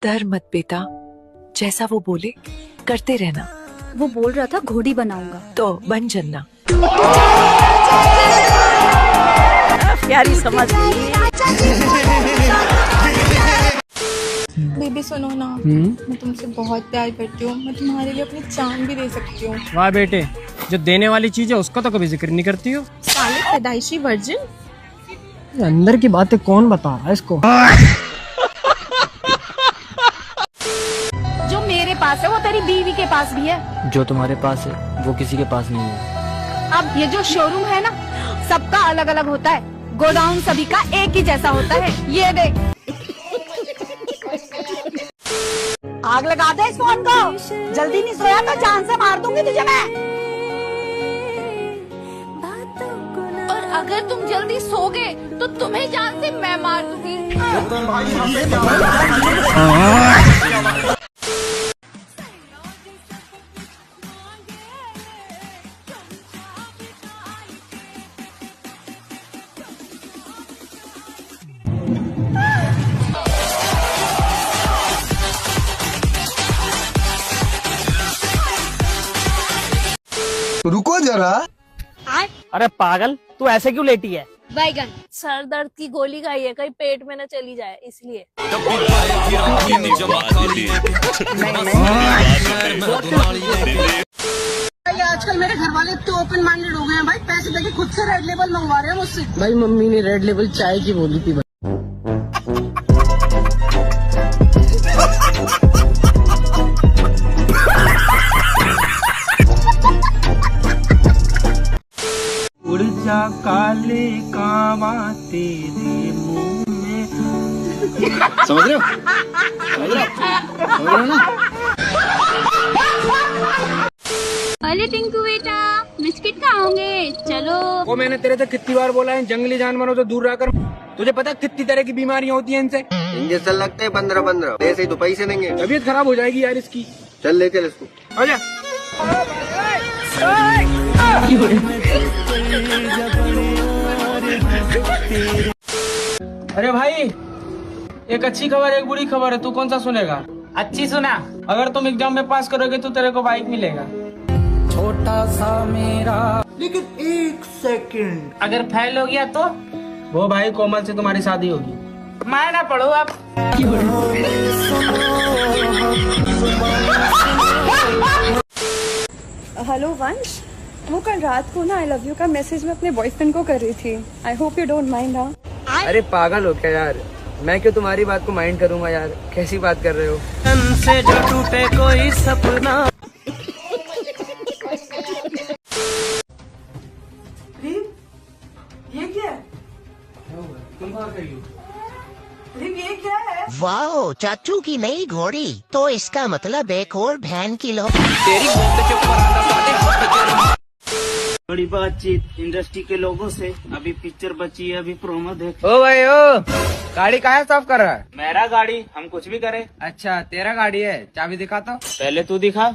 डर मत बेटा, जैसा वो बोले करते रहना। वो बोल रहा था घोड़ी बनाऊंगा, तो बन जन्ना। प्यारी समझ गई। बेबी सुनो ना, मैं तुमसे बहुत प्यार करती हूँ। मैं तुम्हारे लिए अपनी जान भी दे सकती हूँ। वाह बेटे, जो देने वाली चीज है उसका तो कभी जिक्र नहीं करती हो। साले पैदाइशी वर्जिन। अंदर की बातें कौन बता रहा है इसको? जो मेरे पास है वो तेरी बीवी के पास भी है। जो तुम्हारे पास है वो किसी के पास नहीं है। अब ये जो शोरूम है ना, सबका अलग अलग होता है, गोडाउन सभी का एक ही जैसा होता है। ये देख, आग लगा दे इस फोन को। जल्दी नहीं सोया तो जान से मार दूंगी तुझे मैं। और अगर तुम जल्दी सोगे तो तुम्हें जान से मैं मार दूंगी। रुको जरा। अरे पागल, तू ऐसे क्यों लेटी है? बैगन सर दर्द की गोली खाई है, कहीं पेट में न चली जाए इसलिए। आजकल मेरे घर वाले तो ओपन माइंडेड हो गए हैं भाई। पैसे देके खुद से रेड लेबल मंगवा रहे हैं मुझसे। भाई मम्मी ने रेड लेबल चाय की बोली थी। उड़ जा काले कावा तेरे मुंह में। समझ रहे हो? समझ रहे हो ना? अरे टिंकू बेटा, बिस्किट खाओगे? चलो। वो मैंने तेरे से कितनी बार बोला है जंगली जानवरों से दूर रहकर। तुझे पता है कितनी तरह की बीमारियां होती हैं इनसे? इंजेक्शन लगते हैं 15-15। ऐसे ही तो पैसे देंगे। तबीयत खराब हो जाएगी यार इसकी। चल ले चल इसको। आजा। अरे भाई, एक अच्छी खबर एक बुरी खबर है, तू कौन सा सुनेगा? अच्छी सुना। अगर तुम एग्जाम में पास करोगे तो तेरे को बाइक मिलेगा। छोटा सा मेरा। लेकिन एक सेकंड, अगर फेल हो गया तो वो भाई कोमल से तुम्हारी शादी होगी। मैं ना पढ़ू अब। हेलो वंश, वो कल रात को ना आई लव यू का मैसेज मैं अपने बॉयफ्रेंड को कर रही थी। I hope you don't mind. हाँ, अरे पागल हो क्या यार? मैं क्यों तुम्हारी बात को माइंड करूंगा यार? कैसी बात कर रहे हो? से जो टूटे कोई सपना। ये क्या है? तुम कहाँ गई हो? ये क्या है? वाह, चाचू की नई घोड़ी। तो इसका मतलब एक और बहन की लो। बड़ी बातचीत इंडस्ट्री के लोगों से। अभी पिक्चर बची है, अभी प्रोमो देख। ओ भाई ओ, गाड़ी कहाँ साफ कर रहा है? मेरा गाड़ी, हम कुछ भी करें। अच्छा तेरा गाड़ी है, चाबी दिखा तो। पहले तू दिखा।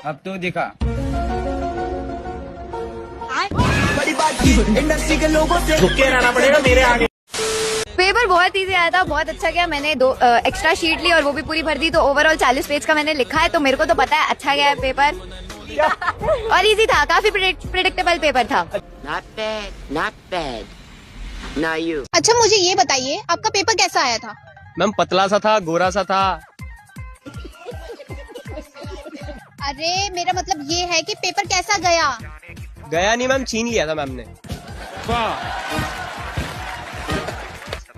अब तू दिखा। बड़ी बातचीत इंडस्ट्री के लोगों से। झुके रहना पड़ेगा मेरे आगे। पेपर बहुत इजी आया था, बहुत अच्छा गया। मैंने 2 एक्स्ट्रा शीट ली और वो भी पूरी भर दी, तो ओवरऑल 40 पेज का मैंने लिखा है। तो मेरे को तो पता है अच्छा गया है पेपर। और इजी था, काफी प्रेडिक्टेबल पेपर था। Not bad, not bad. Now you. अच्छा मुझे ये बताइए, आपका पेपर कैसा आया था? मैम पतला सा था, गोरा सा था। अरे मेरा मतलब ये है कि पेपर कैसा गया? गया नहीं मैम, छीन लिया था मैम ने।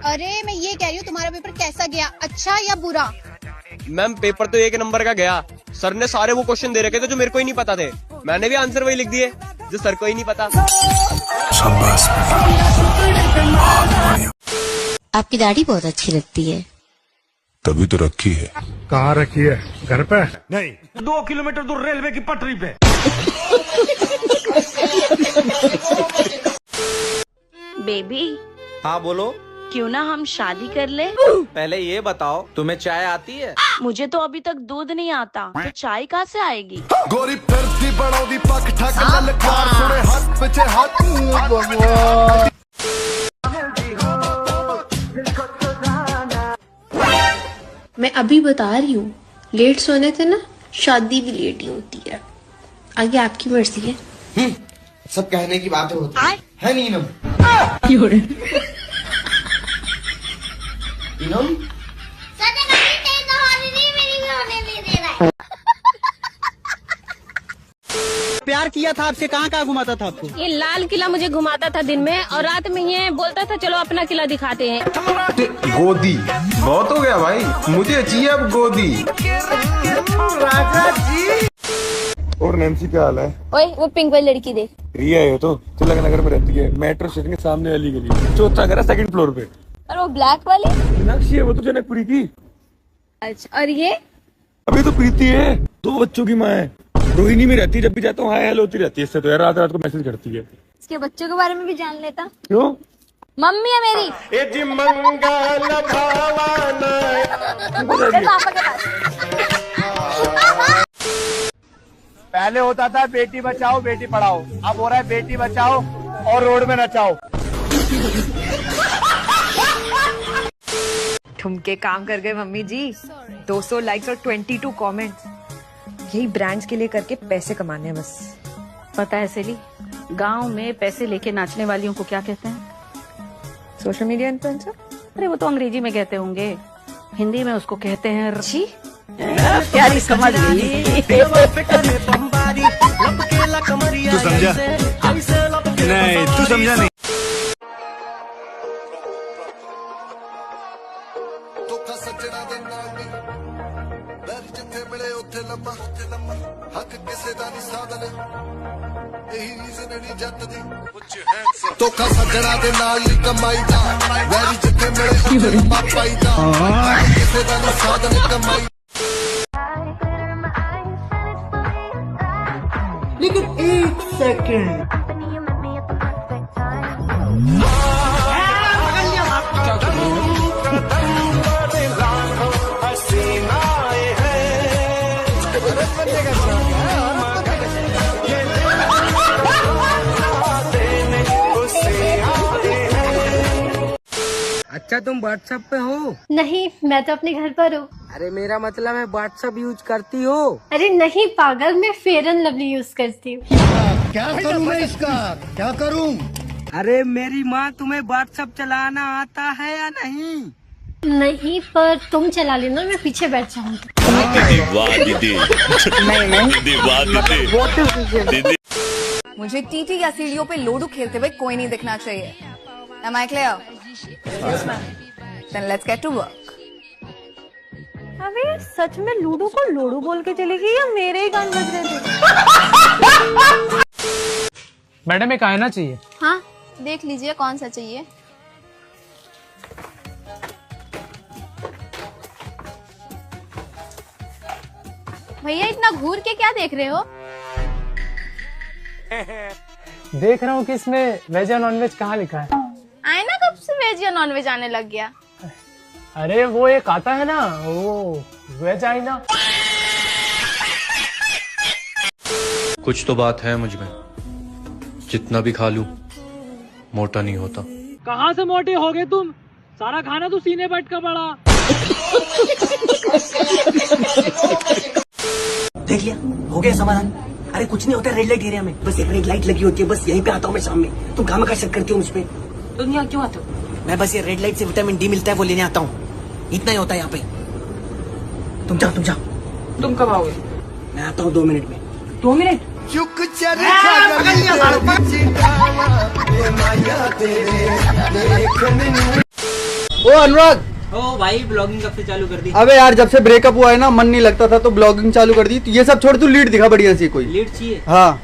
अरे मैं ये कह रही हूँ तुम्हारा पेपर कैसा गया, अच्छा या बुरा? मैम पेपर तो 1 नंबर का गया। सर ने सारे वो क्वेश्चन दे रखे थे जो मेरे को ही नहीं पता थे। मैंने भी आंसर वही लिख दिए जो सर को ही नहीं पता। आपकी दाढ़ी बहुत अच्छी लगती है। तभी तो रखी है। कहाँ रखी है? घर पे? नहीं, 2 किलोमीटर दूर रेलवे की पटरी पे। बेबी। हाँ बोलो। क्यों ना हम शादी कर ले? पहले ये बताओ, तुम्हें चाय आती है? मुझे तो अभी तक दूध नहीं आता, तो चाय कहाँ से आएगी? गोरी फिरती बड़ौदी पक ठक ललकार सुने हाथ पीछे हाथ। मैं अभी बता रही हूँ, लेट सोने से ना शादी भी लेट ही होती है। आगे आपकी मर्जी है। सब कहने की बातें होती है नीनम। नीनम प्यार किया था आपसे, कहाँ कहाँ घुमाता था आपको? ये लाल किला मुझे घुमाता था दिन में, और रात में ये बोलता था चलो अपना किला दिखाते हैं। गोदी बहुत हो गया भाई, मुझे चाहिए अब गोदी। राजा जी। और नैन्सी क्या हाल है? ओए वो पिंक वाली लड़की देख। रिया है तो तिलक नगर में रहती है, मेट्रो स्टेशन के सामने वाली गली, चौथा घर है, सेकंड फ्लोर पे। और वो ब्लैक वाली मीनाक्षी है, वो तो जनकपुरी की। अच्छा, और ये अभी तो प्रीति है, 2 बच्चों की माँ है, रोहिणी में रहती है, जब भी जाता हूँ हाय हेलो होती रहती है। इससे तो यार रात रात को मैसेज करती है। इसके बच्चों के बारे में भी जान लेता। क्यों? मम्मी है मेरी। पापा के पास। पहले होता था बेटी बचाओ बेटी पढ़ाओ, अब हो रहा है बेटी बचाओ और रोड में नचाओ। ठुमके काम कर गए मम्मी जी। 200 लाइक्स और 22 कमेंट्स। यही ब्रांड्स के लिए करके पैसे कमाने हैं बस। पता है सेली, गांव में पैसे लेके नाचने वालियों को क्या कहते हैं? Social media influencer. अरे वो तो अंग्रेजी में कहते होंगे, हिंदी में उसको कहते हैं जी। प्यारी समझ गई। तू समझा नहीं, तू समझा नहीं। ਧੋਖਾ ਸੱਜਣਾ ਦੇ ਨਾਲ ਨਹੀਂ ਕਮਾਈਦਾ, ਵੈਰੀ ਜਿੱਥੇ ਮਿਲੇ ਉੱਥੇ ਪਾਪਾਈਦਾ, ਕਿਸੇ ਦਾ ਨਹੀਂ ਸਾਧਨ ਕਮਾਈ। लेकिन 1 सेकंड अच्छा तुम व्हाट्सएप पे हो? नहीं, मैं तो अपने घर पर हूँ। अरे मेरा मतलब है व्हाट्सएप यूज करती हो? अरे नहीं पागल, मैं फेयर एंड लवली यूज करती हूँ। क्या करूँ मैं इसका, क्या करूँ? अरे मेरी माँ, तुम्हें व्हाट्सएप चलाना आता है या नहीं? नहीं, पर तुम चला लेना, मैं पीछे बैठ जाऊंगी। मुझे टीटी या सीढ़ियों पे लोडू खेलते हुए कोई नहीं दिखना चाहिए। Am I clear? Yes, ma'am. Then let's get to work. अबे सच में लूडो को लोडू बोल के चलेगी या मेरे ही कान बज रहे थे? मैडम एक आईना चाहिए। हाँ, देख लीजिए कौन सा चाहिए। भैया इतना घूर के क्या देख रहे हो? देख रहा हूँ कि इसमें वेज या नॉन वेज कहाँ लिखा है। आईना कब से वेज या नॉन वेज आने लग गया? अरे वो एक आता है ना, वो वेज आईना। कुछ तो बात है मुझ में, जितना भी खा लूं मोटा नहीं होता। कहाँ से मोटे हो गए तुम? सारा खाना तो सीने बैठ का पड़ा। देख लिया, हो गया समाधान। अरे कुछ नहीं होता रेड लाइट एरिया में, बस एक रेड लाइट लगी होती है, बस यहीं पे आता हूँ मैं शाम में। तुम काम का शक करती हो मुझ पे? तुम यहाँ क्यों आते हो? मैं बस ये रेड लाइट से विटामिन डी मिलता है वो लेने आता हूँ, इतना ही होता है यहाँ पे। तुम जाओ तुम जाओ। तुम कब आओगे? मैं आता हूँ 2 मिनट में। 2 मिनट? ओ अनुराग। ओ भाई ब्लॉगिंग कब से चालू कर दी? अबे यार जब से ब्रेकअप हुआ है ना, मन नहीं लगता था तो ब्लॉगिंग चालू कर दी। तो ये सब छोड़, तू लीड दिखा बढ़िया सी कोई। लीड चाहिए? हाँ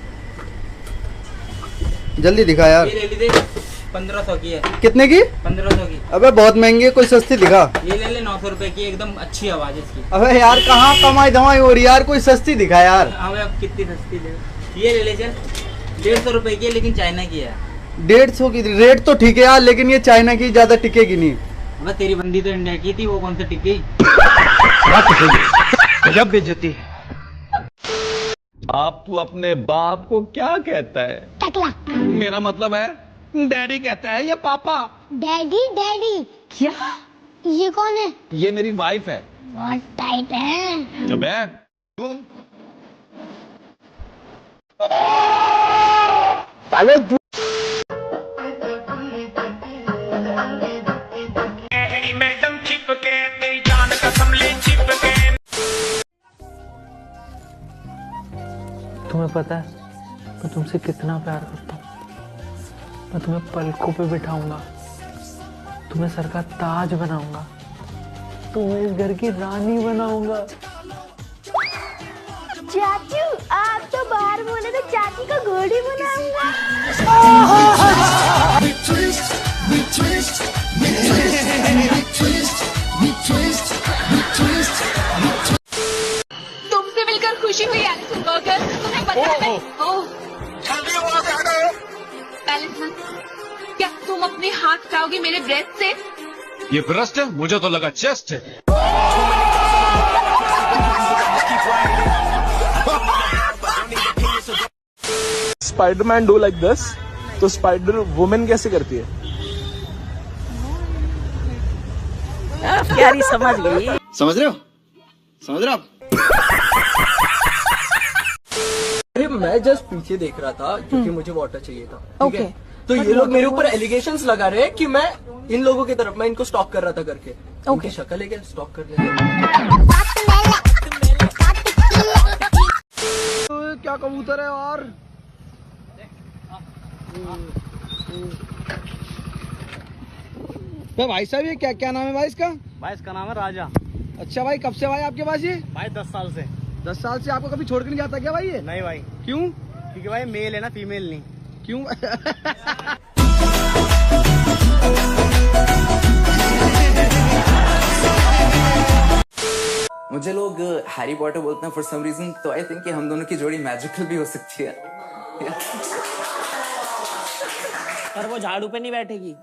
जल्दी दिखा यार। ये ले ली 1500 की है। कितने की? 1500 की। अबे बहुत महंगी है, कोई सस्ती दिखा। ये ले ले 900 रुपए की, एकदम अच्छी आवाज है इसकी। अबे यार कहाँ कमाई धमाई हो रही यार, कोई सस्ती दिखा यार। अबे अब कितनी सस्ती ले? ये ले ले चल, 150 रुपए की है लेकिन चाइना की है। 150 की रेट तो ठीक है यार, लेकिन ये चाइना की ज्यादा टिकेगी नहीं। अबे तेरी बंदी तो इंडिया की थी, वो कौन सा टिक गई? जब बेइज्जती। आप तो अपने बाप को क्या कहता है? टकला। मेरा मतलब है डैडी कहता है या पापा? Daddy daddy. क्या? ये कौन है? ये मेरी वाइफ है। बहुत टाइट है। अबे तुम मैडम चिपके मेरी जान कसम ले चिपके। तुम्हें पता है मैं तुमसे कितना प्यार करता हूँ। मैं तुम्हें पलकों पे बिठाऊंगा, तुम्हें सर का ताज बनाऊंगा, तुम्हें इस घर की रानी बनाऊंगा। चाचू आप तो बाहर बोले तो चाची का घोड़ी बनाऊंगा। तुमसे मिलकर खुशी हुई एलिसन बर्गर। तुम्हें पता है एलिसन, क्या तुम अपने हाथ हटाओगे मेरे ब्रेस्ट से? ये ब्रेस्ट है, मुझे तो लगा चेस्ट है। स्पाइडरमैन डू लाइक दिस, तो स्पाइडर वुमेन कैसे करती है? प्यारी समझ गई। समझ रहे हो? समझ रहे हो आप? अरे मैं जस्ट पीछे देख रहा था क्योंकि मुझे वाटर चाहिए था। ठीक है? तो ये लोग मेरे ऊपर एलिगेशंस लगा रहे हैं कि मैं इन लोगों की तरफ, मैं इनको स्टॉक कर रहा था करके। उनकी शक्ल है क्या स्टॉक करने? क्या कबूतर है यार। भाई साहब ये क्या क्या नाम है भाई इसका? भाई इसका नाम है राजा। अच्छा भाई, कब से भाई आपके पास ये? भाई 10 साल से। 10 साल से आपको कभी छोड़ के नहीं जाता क्या भाई ये? नहीं भाई। क्यों? क्योंकि भाई मेल है ना, फीमेल नहीं। क्यों? मुझे लोग हैरी पॉटर बोलते हैं फॉर सम रीजन, तो आई थिंक कि हम दोनों की जोड़ी मैजिकल भी हो सकती है। पर वो झाड़ू पे नहीं बैठेगी।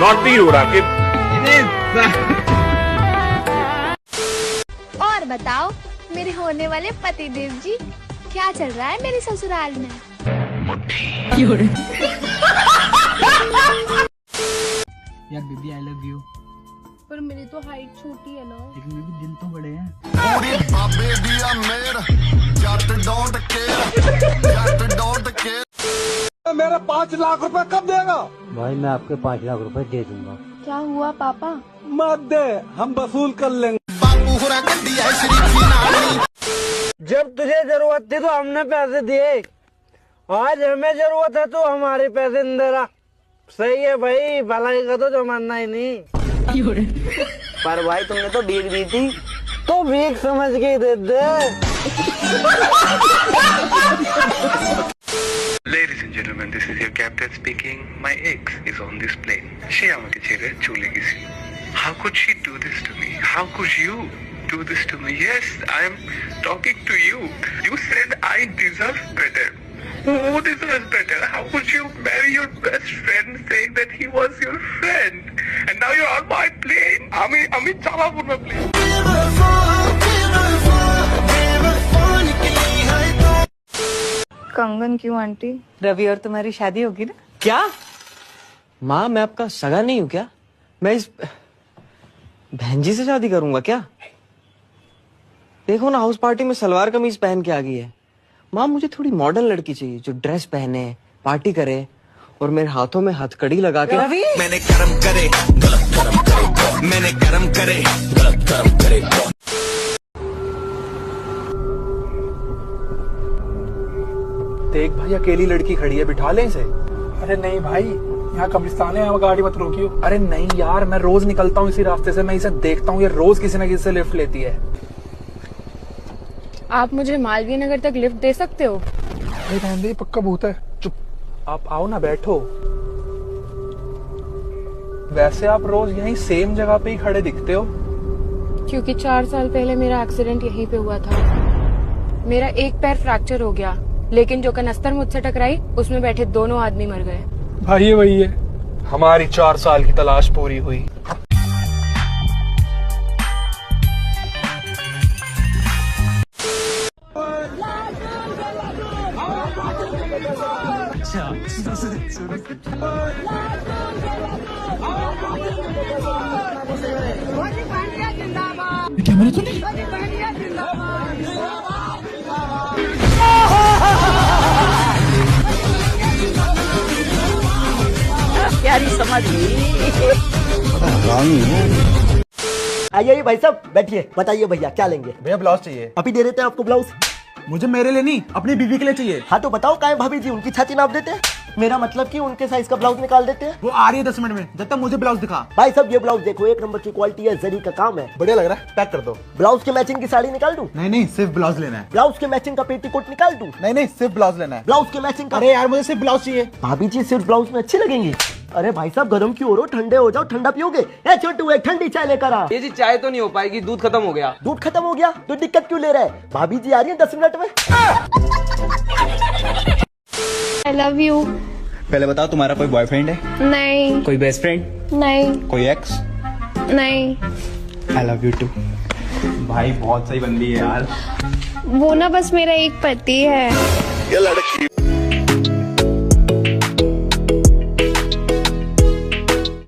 नॉटी हो रहा कि और बताओ मेरे होने वाले पतिदेव जी, क्या चल रहा है मेरे ससुराल में? यार बेबी आई लव यू। पर मेरी तो हाइट छोटी है ना। लेकिन बेबी दिल तो बड़े हैं। पूरी बाबे दिया मेरा Jatt don't care, Jatt don't care. मेरा 5 लाख रुपए कब देगा? भाई मैं आपके 5 लाख रुपए दे दूंगा। क्या हुआ पापा? मत दे, हम वसूल कर लेंगे। बाबू हुरा गड्डी है शरीफी नानी। जब तुझे जरूरत थी तो हमने पैसे दिए, आज हमें जरूरत है तो हमारे पैसे नहीं दे रहा। सही है भाई, भलाई का तो जमाना ही नहीं। पर भाई तुमने तो भीख दी थी, तो भीख समझ के दे दे। Ladies and gentlemen, this is your captain speaking. My ex is on this plane. She আমাকে ছেড়ে চলে গেছে। How could she do this to me? How could you do this to me? Yes, I am talking to you. You said I deserve better. Who deserves better? How could you marry your best friend saying that he was your friend? And now you're on my plane. আমি চালাবো না plane. कंगन क्यों aunty? Ravi और तुम्हारी शादी होगी ना? क्या माँ, मैं आपका सगा नहीं हूँ क्या? मैं इस बहन जी से शादी करूंगा क्या? देखो ना, हाउस पार्टी में सलवार कमीज पहन के आ गई है। माँ मुझे थोड़ी मॉडर्न लड़की चाहिए जो ड्रेस पहने, पार्टी करे और मेरे हाथों में हथकड़ी लगा के। रवि, मैंने कर्म करे गलत कर्म करे, मैंने कर्म करे गलत कर्म करे। देख भाई, अकेली लड़की खड़ी है, बिठा ले इसे। अरे नहीं भाई, यहाँ कब्रिस्तान है, यहाँ गाड़ी मत रोकियो। अरे नहीं यार, मैं रोज निकलता हूँ इसी रास्ते से, मैं इसे देखता हूँ, ये रोज किसी न किसी से लिफ्ट लेती है। आप मुझे मालवीय नगर तक लिफ्ट दे सकते हो? अरे रहने दे, पक्का भूत है। चुप, आप आओ ना, बैठो। वैसे आप रोज यहीं सेम जगह पे ही खड़े दिखते हो। क्योंकि 4 साल पहले मेरा एक्सीडेंट यहीं पे हुआ था। मेरा एक पैर फ्रैक्चर हो गया, लेकिन जो कनस्तर मुझसे टकराई उसमें बैठे दोनों आदमी मर गए। भाई वही है, हमारी 4 साल की तलाश पूरी हुई। अच्छा क्या मैंने सुनी? प्यारी समझ आइए भाई साहब बैठिए, बताइए भैया क्या लेंगे? भैया ब्लाउज चाहिए। अभी दे देते हैं आपको ब्लाउज। मुझे मेरे लिए नहीं, अपनी बीवी के लिए चाहिए। हाँ तो बताओ काहे भाभी जी उनकी छाती नाप देते हैं? मेरा मतलब कि उनके साइज का ब्लाउज निकाल देते हैं। वो आ रही है 10 मिनट में, जब तक मुझे ब्लाउज दिखा। भाई साहब ये ब्लाउज देखो, 1 नंबर की क्वालिटी है, जरी का काम है, बढ़िया लग रहा है, पैक कर दो। ब्लाउज के मैचिंग की साड़ी निकाल दूं? नहीं सिर्फ ब्लाउज लेना है। ब्लाउज के मैचिंग का पेटीकोट निकाल दूं? नहीं सिर्फ ब्लाउज लेना है। ब्लाउज के मैचिंग का? अरे यार मुझे सिर्फ ब्लाउज चाहिए। भाभी जी सिर्फ ब्लाउज में अच्छी लगेंगी। अरे भाई साहब गर्म क्यों हो रहे हो, ठंडे हो जाओ, ठंडा पियोगे? ए छोटू एक ठंडी चाय लेकर आ। ये जी चाय तो नहीं हो पाएगी, दूध खत्म हो गया। दूध खत्म हो गया तो दिक्कत क्यों ले रहा है? भाभी जी आ रही है 10 मिनट में। आई लव यू। पहले बताओ तुम्हारा कोई बॉयफ्रेंड है? नहीं। कोई बेस्ट फ्रेंड? नहीं। कोई एक्स? नहीं। I love you too. भाई बहुत सही बंदी है यार। वो ना बस मेरा एक पति है। ये लड़की